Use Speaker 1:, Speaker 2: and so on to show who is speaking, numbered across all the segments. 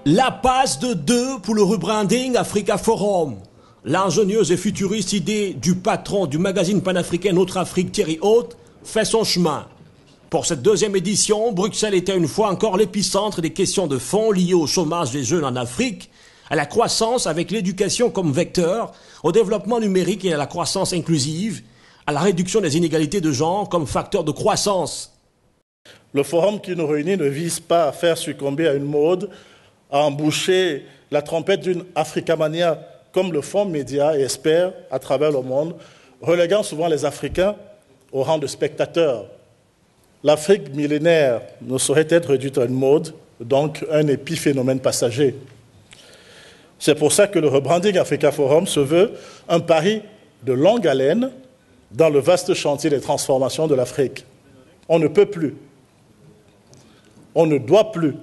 Speaker 1: La passe de 2 pour le rebranding Africa Forum. L'ingénieuse et futuriste idée du patron du magazine panafricain Notre Afrique, Thierry Haute, fait son chemin. Pour cette deuxième édition, Bruxelles était une fois encore l'épicentre des questions de fond liées au chômage des jeunes en Afrique, à la croissance avec l'éducation comme vecteur, au développement numérique et à la croissance inclusive, à la réduction des inégalités de genre comme facteur de croissance.
Speaker 2: Le forum qui nous réunit ne vise pas à faire succomber à une mode, à emboucher la trompette d'une Africamania comme le font médias et experts à travers le monde, reléguant souvent les Africains au rang de spectateurs. L'Afrique millénaire ne saurait être réduite à une mode, donc un épiphénomène passager. C'est pour ça que le rebranding Africa Forum se veut un pari de longue haleine dans le vaste chantier des transformations de l'Afrique. On ne peut plus, on ne doit plus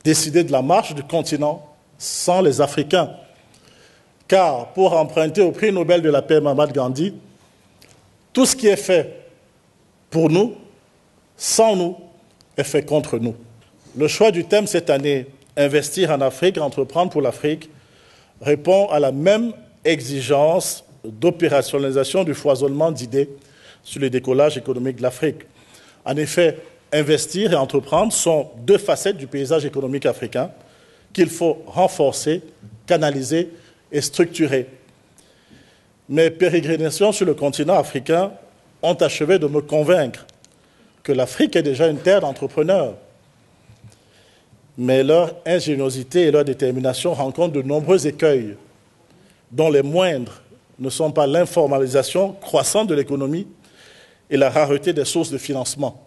Speaker 2: décider de la marche du continent sans les Africains. Car, pour emprunter au prix Nobel de la paix Mahatma Gandhi, tout ce qui est fait pour nous, sans nous, est fait contre nous. Le choix du thème cette année, investir en Afrique, entreprendre pour l'Afrique, répond à la même exigence d'opérationnalisation du foisonnement d'idées sur le décollage économique de l'Afrique. En effet, investir et entreprendre sont deux facettes du paysage économique africain qu'il faut renforcer, canaliser et structurer. Mes pérégrinations sur le continent africain ont achevé de me convaincre que l'Afrique est déjà une terre d'entrepreneurs. Mais leur ingéniosité et leur détermination rencontrent de nombreux écueils, dont les moindres ne sont pas l'informalisation croissante de l'économie et la rareté des sources de financement.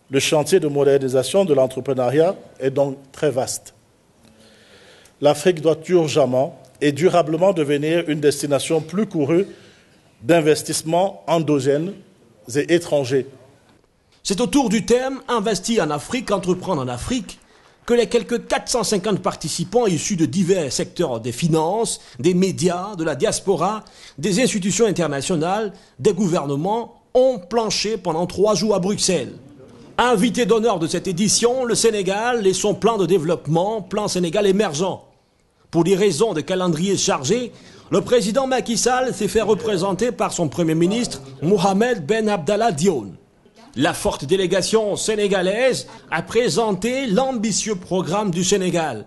Speaker 2: Le chantier de modernisation de l'entrepreneuriat est donc très vaste. L'Afrique doit urgemment et durablement devenir une destination plus courue d'investissements endogènes et étrangers.
Speaker 1: C'est autour du thème « Investir en Afrique, entreprendre en Afrique » que les quelques 450 participants issus de divers secteurs des finances, des médias, de la diaspora, des institutions internationales, des gouvernements ont planché pendant 3 jours à Bruxelles. Invité d'honneur de cette édition, le Sénégal et son plan de développement, plan Sénégal émergent. Pour des raisons de calendrier chargé, le président Macky Sall s'est fait représenter par son Premier ministre Mohamed Ben Abdallah Dionne. La forte délégation sénégalaise a présenté l'ambitieux programme du Sénégal.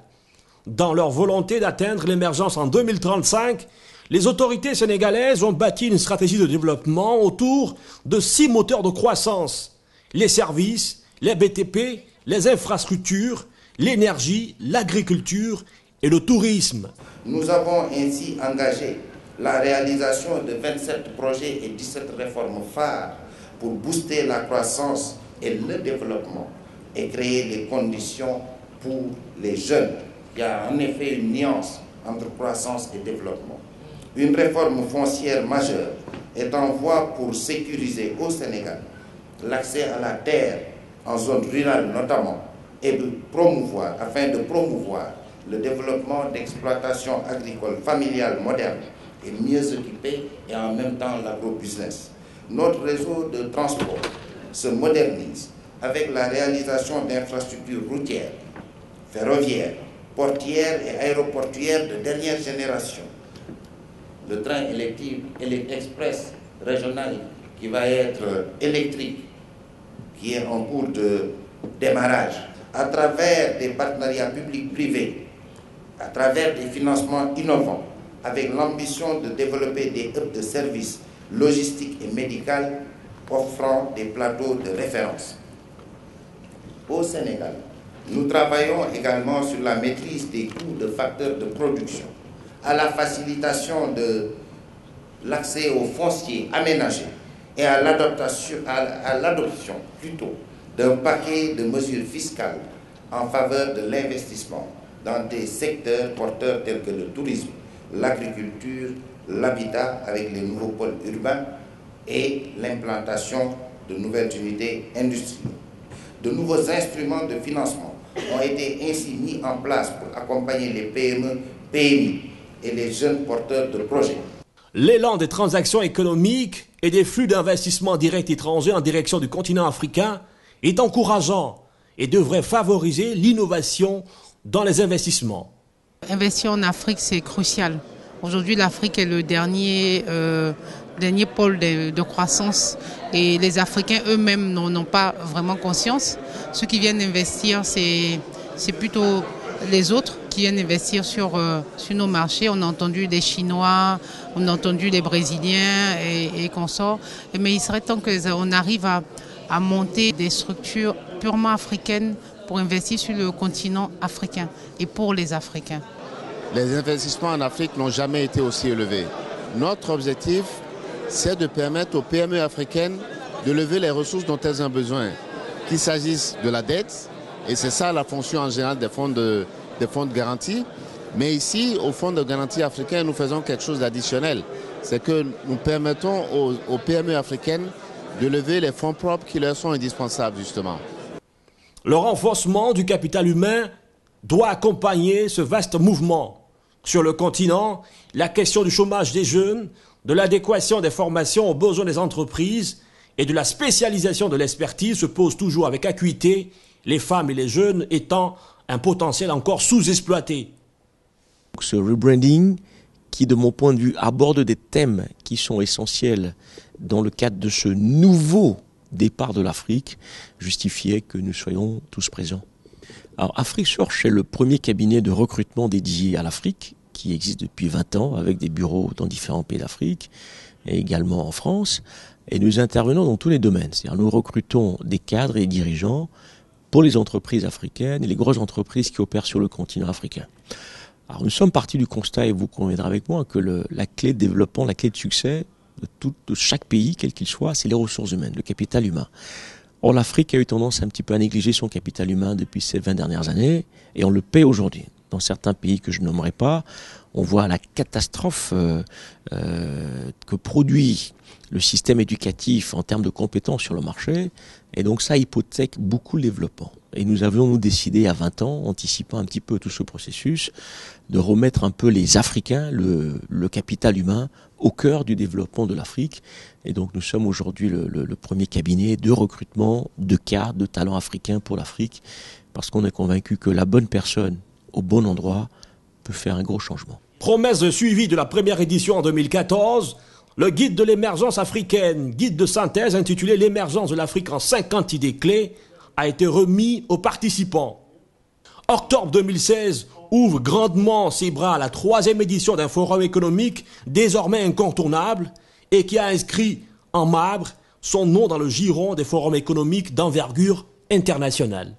Speaker 1: Dans leur volonté d'atteindre l'émergence en 2035, les autorités sénégalaises ont bâti une stratégie de développement autour de 6 moteurs de croissance. Les services, les BTP, les infrastructures, l'énergie, l'agriculture et le tourisme.
Speaker 3: Nous avons ainsi engagé la réalisation de 27 projets et 17 réformes phares pour booster la croissance et le développement et créer les conditions pour les jeunes. Il y a en effet une nuance entre croissance et développement. Une réforme foncière majeure est en voie pour sécuriser au Sénégal l'accès à la terre en zone rurale notamment et afin de promouvoir le développement d'exploitations agricoles familiales modernes et mieux équipées et en même temps l'agrobusiness. Notre réseau de transport se modernise avec la réalisation d'infrastructures routières, ferroviaires, portières et aéroportuaires de dernière génération. Le train électrique express régional qui va être électrique, qui est en cours de démarrage, à travers des partenariats publics-privés, à travers des financements innovants, avec l'ambition de développer des hubs de services logistiques et médicales offrant des plateaux de référence. Au Sénégal, nous travaillons également sur la maîtrise des coûts de facteurs de production, à la facilitation de l'accès aux fonciers aménagés et à l'adoption plutôt d'un paquet de mesures fiscales en faveur de l'investissement dans des secteurs porteurs tels que le tourisme, l'agriculture, l'habitat avec les nouveaux pôles urbains et l'implantation de nouvelles unités industrielles. De nouveaux instruments de financement ont été ainsi mis en place pour accompagner les PME, PMI et les jeunes porteurs de projets.
Speaker 1: L'élan des transactions économiques et des flux d'investissements directs étrangers en direction du continent africain est encourageant et devrait favoriser l'innovation dans les investissements.
Speaker 4: Investir en Afrique, c'est crucial. Aujourd'hui, l'Afrique est le dernier pôle de croissance et les Africains eux-mêmes n'en ont pas vraiment conscience. Ceux qui viennent investir, c'est plutôt les autres qui viennent investir sur nos marchés. On a entendu des Chinois, on a entendu des Brésiliens et consorts. Mais il serait temps qu'on arrive à monter des structures purement africaines pour investir sur le continent africain et pour les Africains.
Speaker 5: Les investissements en Afrique n'ont jamais été aussi élevés. Notre objectif, c'est de permettre aux PME africaines de lever les ressources dont elles ont besoin, qu'il s'agisse de la dette, et c'est ça la fonction en général des fonds de garantie. Mais ici, au fonds de garantie africain, nous faisons quelque chose d'additionnel. C'est que nous permettons aux PME africaines de lever les fonds propres qui leur sont indispensables, justement.
Speaker 1: Le renforcement du capital humain doit accompagner ce vaste mouvement. Sur le continent, la question du chômage des jeunes, de l'adéquation des formations aux besoins des entreprises et de la spécialisation de l'expertise se pose toujours avec acuité, les femmes et les jeunes étant un potentiel encore sous-exploité.
Speaker 6: Ce rebranding qui, de mon point de vue, aborde des thèmes qui sont essentiels dans le cadre de ce nouveau départ de l'Afrique, justifiait que nous soyons tous présents. Alors, AfriSearch est le premier cabinet de recrutement dédié à l'Afrique, qui existe depuis 20 ans, avec des bureaux dans différents pays d'Afrique, et également en France. Et nous intervenons dans tous les domaines. C'est-à-dire, nous recrutons des cadres et des dirigeants pour les entreprises africaines et les grosses entreprises qui opèrent sur le continent africain. Alors, nous sommes partis du constat, et vous conviendrez avec moi, que la clé de développement, la clé de succès de chaque pays, quel qu'il soit, c'est les ressources humaines, le capital humain. Or, l'Afrique a eu tendance un petit peu à négliger son capital humain depuis ces 20 dernières années, et on le paie aujourd'hui. Dans certains pays que je nommerai pas, on voit la catastrophe que produit le système éducatif en termes de compétences sur le marché, et donc ça hypothèque beaucoup le développement. Et nous avions décidé à 20 ans, anticipant un petit peu tout ce processus, de remettre un peu les Africains, le capital humain, au cœur du développement de l'Afrique. Et donc nous sommes aujourd'hui le premier cabinet de recrutement de cadres, de talents africains pour l'Afrique, parce qu'on est convaincu que la bonne personne au bon endroit peut faire un gros changement.
Speaker 1: Promesse de suivi de la première édition en 2014, le guide de l'émergence africaine, guide de synthèse intitulé « L'émergence de l'Afrique en 50 idées clés » a été remis aux participants. Octobre 2016 ouvre grandement ses bras à la 3e édition d'un forum économique désormais incontournable et qui a inscrit en marbre son nom dans le giron des forums économiques d'envergure internationale.